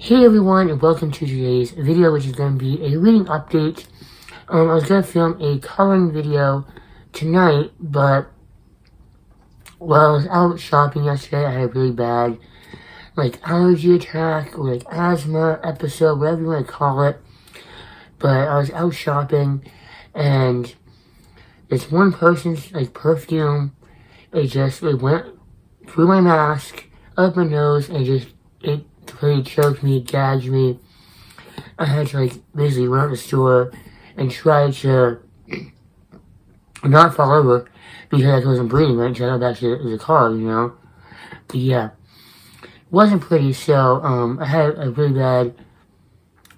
Hey everyone, and welcome to today's video, which is going to be a reading update. I was going to film a coloring video tonight, but while I was out shopping yesterday, I had a really bad, allergy attack, or, asthma episode, whatever you want to call it. But I was out shopping, and this one person's, perfume, it went through my mask, up my nose, and it completely choked me, gagged me. I had to, basically run out the store and try to not fall over because I wasn't breathing, right? So I got back to the car, But yeah, it wasn't pretty, so, I had a really bad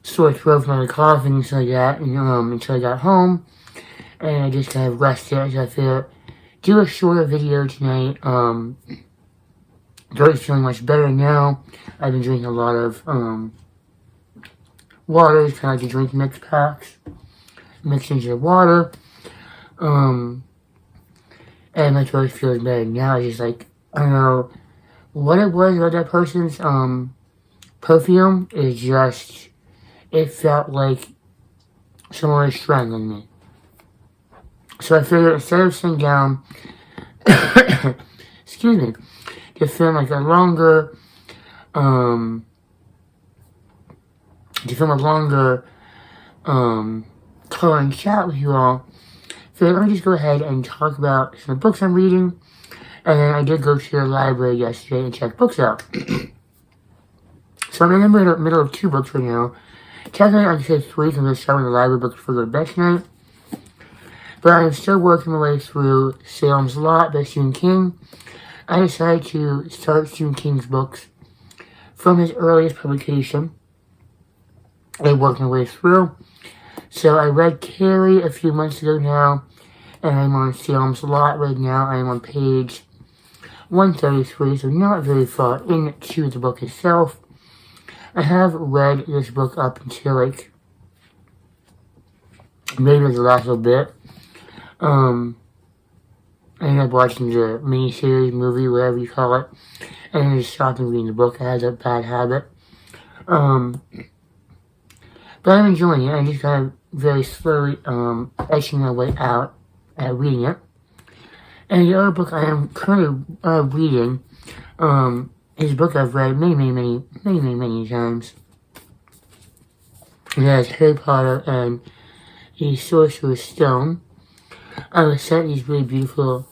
sore throat from all the coughing and stuff like that, and, until I got home, and I just kind of rested, so I figured do a shorter video tonight. Throat's feeling much better now. I've been drinking a lot of water, kind of like the drink mix packs, mixed into the water. And my throat feels better now. It's just I don't know what it was about that person's perfume. It felt like someone was strangling me. So I figured instead of sitting down, excuse me, to film a longer, coloring chat with you all. So let me just go ahead and talk about some books I'm reading. And then I did go to the library yesterday and check books out. So I'm in the middle of 2 books right now. Technically, I can say 3, because I'm going to start with the library books before I go to bed tonight. But I'm still working my way through Callums Lot by Stephen King. I decided to start Stephen King's books from his earliest publication. I worked my way through. So I read Carrie a few months ago now, and I'm on Callums Lot right now. I am on page 133, so not very far into the book itself. I have read this book up until maybe the last little bit. I ended up watching the miniseries, movie, whatever you call it, and then just stopped and reading the book. I had a bad habit. But I'm enjoying it. I'm just kind of very slowly edging my way out at reading it. And the other book I am currently reading is a book I've read many times. It has Harry Potter and the Sorcerer's Stone. I was sent these really beautiful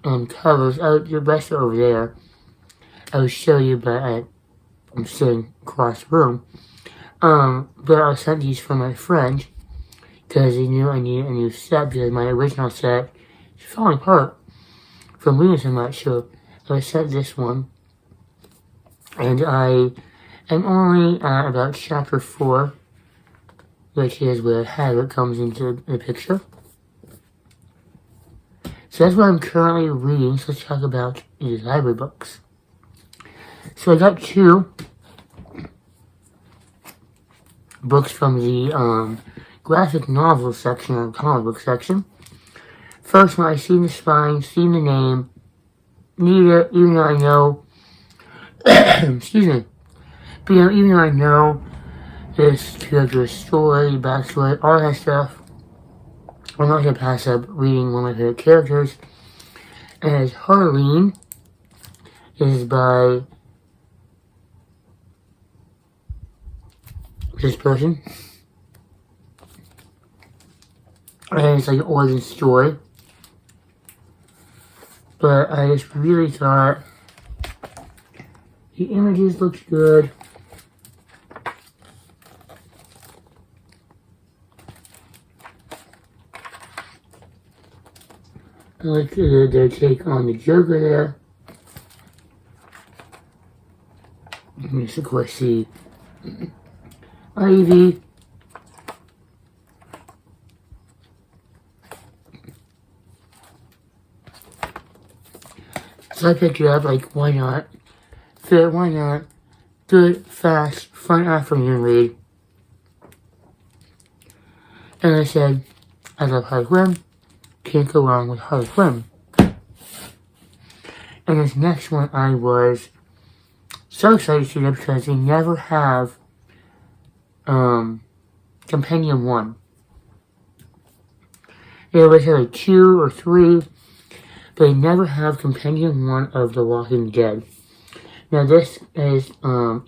covers. The rest are over there. I will show you, but I'm sitting across the room. But I was sent these from my friend because he knew I needed a new set because my original set is falling apart from reading so much. So I was sent this one, and I am only at about chapter 4, which is where Hagrid comes into the picture. So that's what I'm currently reading, so let's talk about the library books. So I got 2 books from the graphic novel section, or comic book section. First one, I've seen the spine, seen the name, need it, even though I know, excuse me, but even though I know this character's story, backstory, all that stuff, I'm not going to pass up reading one of my favorite characters. And it's Harleen. This is by this person. And it's an origin story. But I just really thought the images looked good. I like their take on the Joker there. And this, of course, see Ivy. So I picked it up, why not? Why not? Good, fast, fun afternoon read. And I said, I love Harlequin. Can't go wrong with Harlequin. And this next one I was so excited to see it because they never have Compendium 1. They always have like 2 or 3, but they never have Compendium 1 of The Walking Dead. Now this is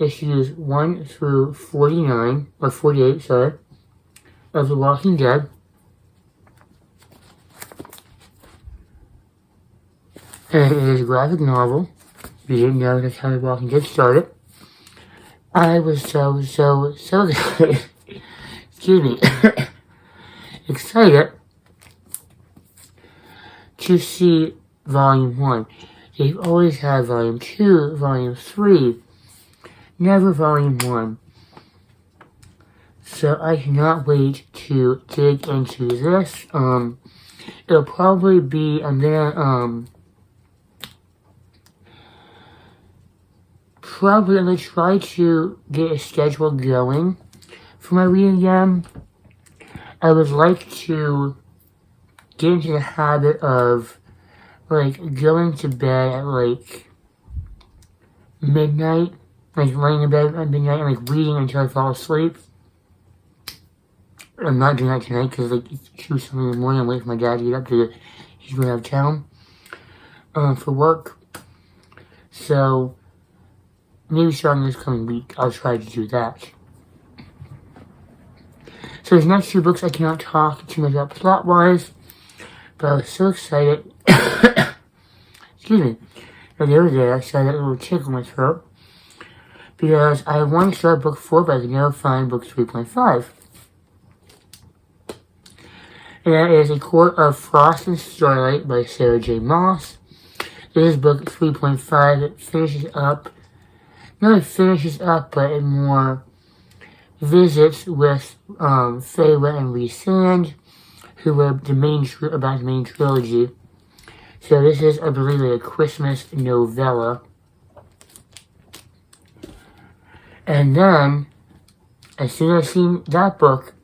issues 1 through 49, or 48, sorry, of The Walking Dead. And it is a graphic novel. If you didn't know, that's how The Walking Dead started. I was so excited, excuse me, excited to see Volume 1. They've always had Volume 2, Volume 3, never Volume 1. So I cannot wait to dig into this. It'll probably be, I'm gonna try to get a schedule going for my reading again. I would like to get into the habit of like going to bed at like midnight, like laying in bed at midnight and like reading until I fall asleep. I'm not doing that tonight because like it's 2 something in the morning. I'm waiting for my dad to get up to he's going out of town for work. So maybe starting this coming week, I'll try to do that. So these next 2 books I cannot talk too much about plot-wise, but I was so excited. Excuse me. And the other day I saw that little tickle in my throat because I want to start book 4, but I can never find book 3.5. And that is A Court of Frost and Starlight by Sarah J. Maas. This is book 3.5. It finishes up, not it finishes up, but it more visits with Feyre and Rhysand, who were about the main trilogy. So this is, I believe, a Christmas novella. And then, as soon as I seen that book,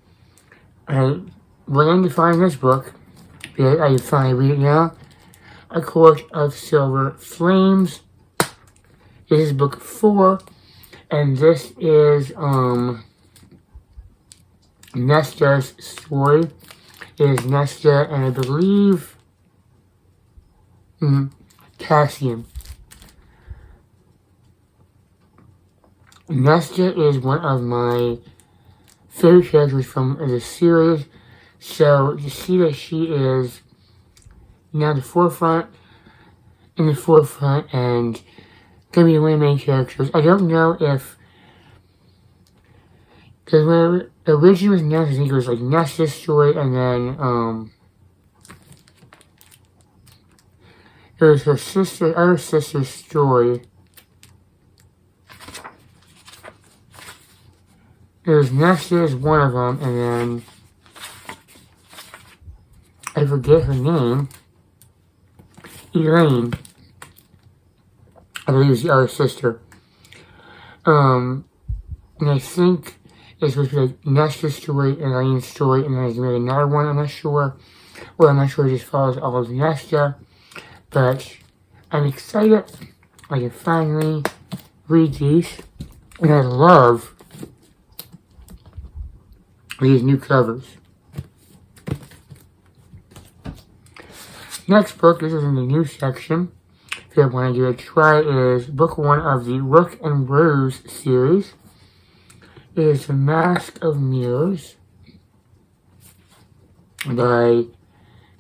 I went in to find this book, because I can finally read it now. A Court of Silver Flames. This is book 4, and this is Nesta's story. It is Nesta and I believe Cassian. Nesta is one of my favorite characters from the series. So to see that she is now in the forefront and gonna be one of the main characters. I don't know if, because when it originally was Nesta, I think it was like Nesta's story, and then it was her other sister's story. It was Nesta as one of them, and then I forget her name. Elaine, I believe, is the other sister. And I think it's supposed to be like Nesta's story and Elaine's story, and then there's maybe another one, I'm not sure. Well, I'm not sure it just follows all of Nesta. But I'm excited I can finally read these. And I love these new covers. Next book, this is in the new section, if you want to give it a try, is book 1 of the Rook and Rose series. It is The Mask of Mirrors by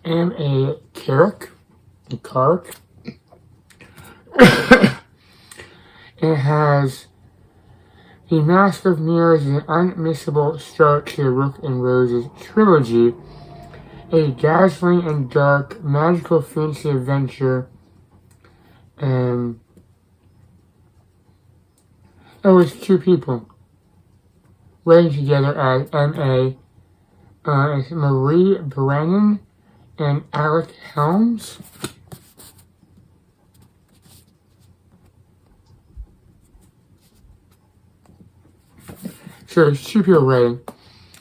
M.A. Carrick. It has The Mask of Mirrors, is an unmissable start to the Rook and Rose's trilogy. A dazzling and dark magical fantasy adventure. It's 2 people working together as M.A. It's Marie Brennan and Alec Helms. So there's 2 people writing.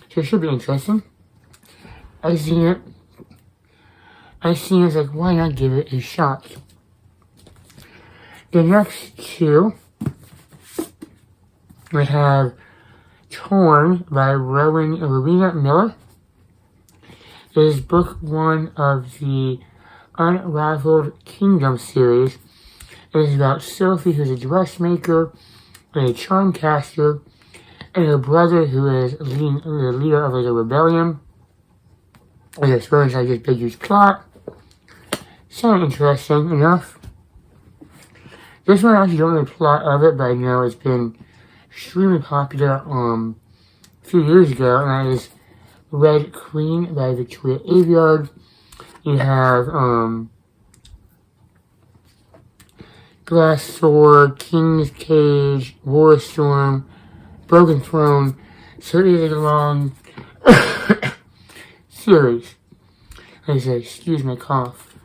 So it should be interesting. I seen it. I was like, why not give it a shot? The next 2, we have Torn by Rowena Miller. It is book 1 of the Unraveled Kingdom series. It is about Sophie, who's a dressmaker and a charm caster, and her brother, who is the leader of the rebellion. And I suppose I just big huge plot. Sounds interesting enough. This one I actually don't know the plot of it, but I know it's been extremely popular a few years ago, and that is Red Queen by Victoria Aveyard. You have Glass Sword, King's Cage, War Storm, Broken Throne. So it is a long series. Like I said, excuse my cough.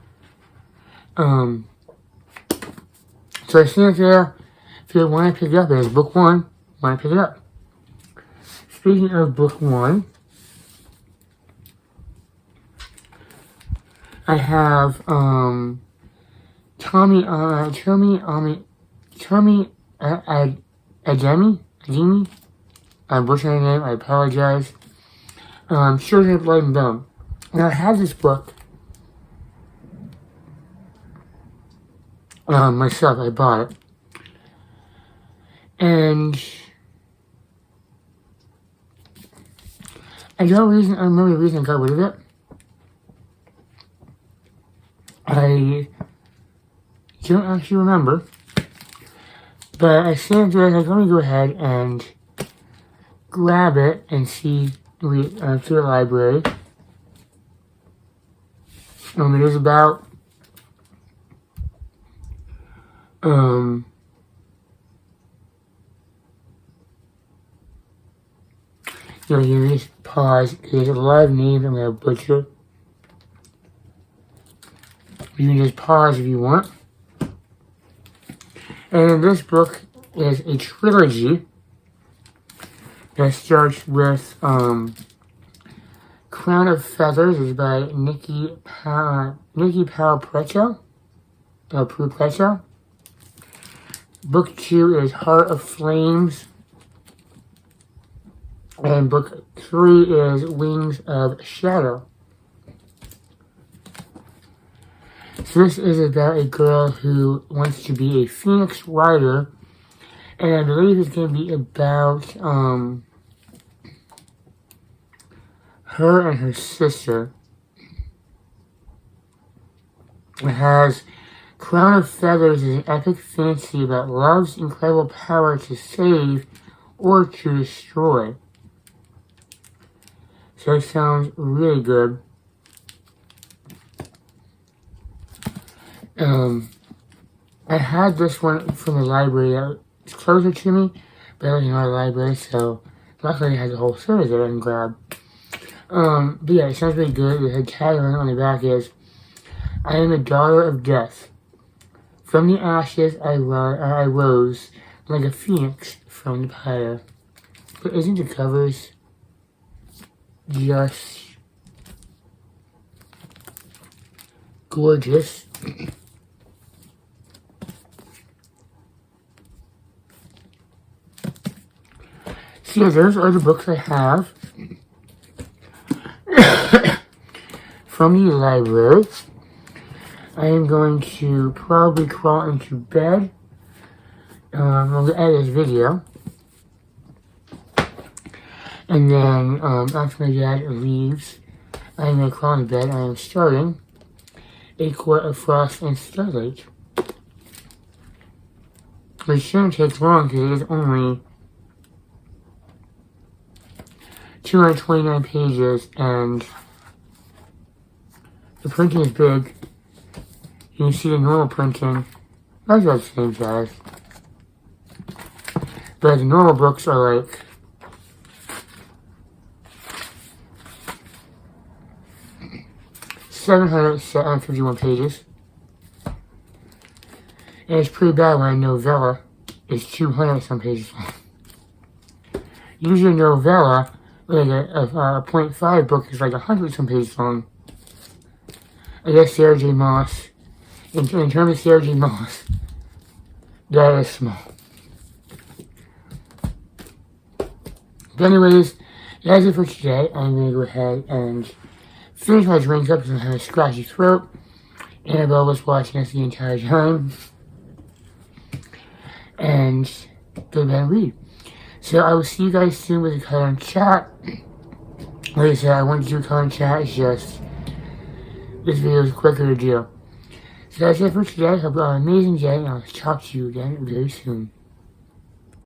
So I see it there. If you want to pick it up, it's book 1. Want to pick it up. Speaking of book 1, I have Tommy Ademi. I'm butchering her name. I apologize. Children of Blood and Bone. And I have this book myself. I bought it, and I don't remember the reason I got rid of it. I don't actually remember, but I stand there. I'm going to go ahead and grab it and see through the library. It is about you just pause. There's a lot of names I'm going to butcher. You can just pause if you want. And this book is a trilogy that starts with Crown of Feathers. Is by Nikki Powell-Precho. Book 2 is Heart of Flames. And book 3 is Wings of Shadow. So this is about a girl who wants to be a Phoenix Rider. And I believe it's going to be about her and her sister. It has Crown of Feathers is an epic fantasy about love's incredible power to save or to destroy. So it sounds really good. I had this one from the library that was closer to me, but I was in our library, so luckily I had the whole series that I can grab. But yeah, it sounds really good. The tagline on the back is, I am a daughter of death. From the ashes I rose like a phoenix from the fire. But isn't the covers just gorgeous? So yeah, those are the books I have from the library. I am going to probably crawl into bed. I'm going to edit this video. And then, after my dad leaves, I'm going to crawl into bed. I am starting A Court of Frost and Starlight. Which shouldn't take long because it is only 229 pages and the printing is big. You can see the normal printing. That's about the same size. But the normal books are like (751 pages. And it's pretty bad when a novella is 200 some pages long. Usually a novella, like a 0.5 book, is like 100 some pages long. I guess Sarah J. Maas, in terms of Sarah J. Maas, that is small. But anyways, that's it for today. I'm going to go ahead and finish my drink up because I have a scratchy throat. Annabelle was watching us the entire time. And go ahead and read. So I will see you guys soon with a color and chat. Like I said, I wanted to do a color and chat. It's just this video is quicker to do. So that's it for today. Hope you have an amazing day, and I'll talk to you again very soon.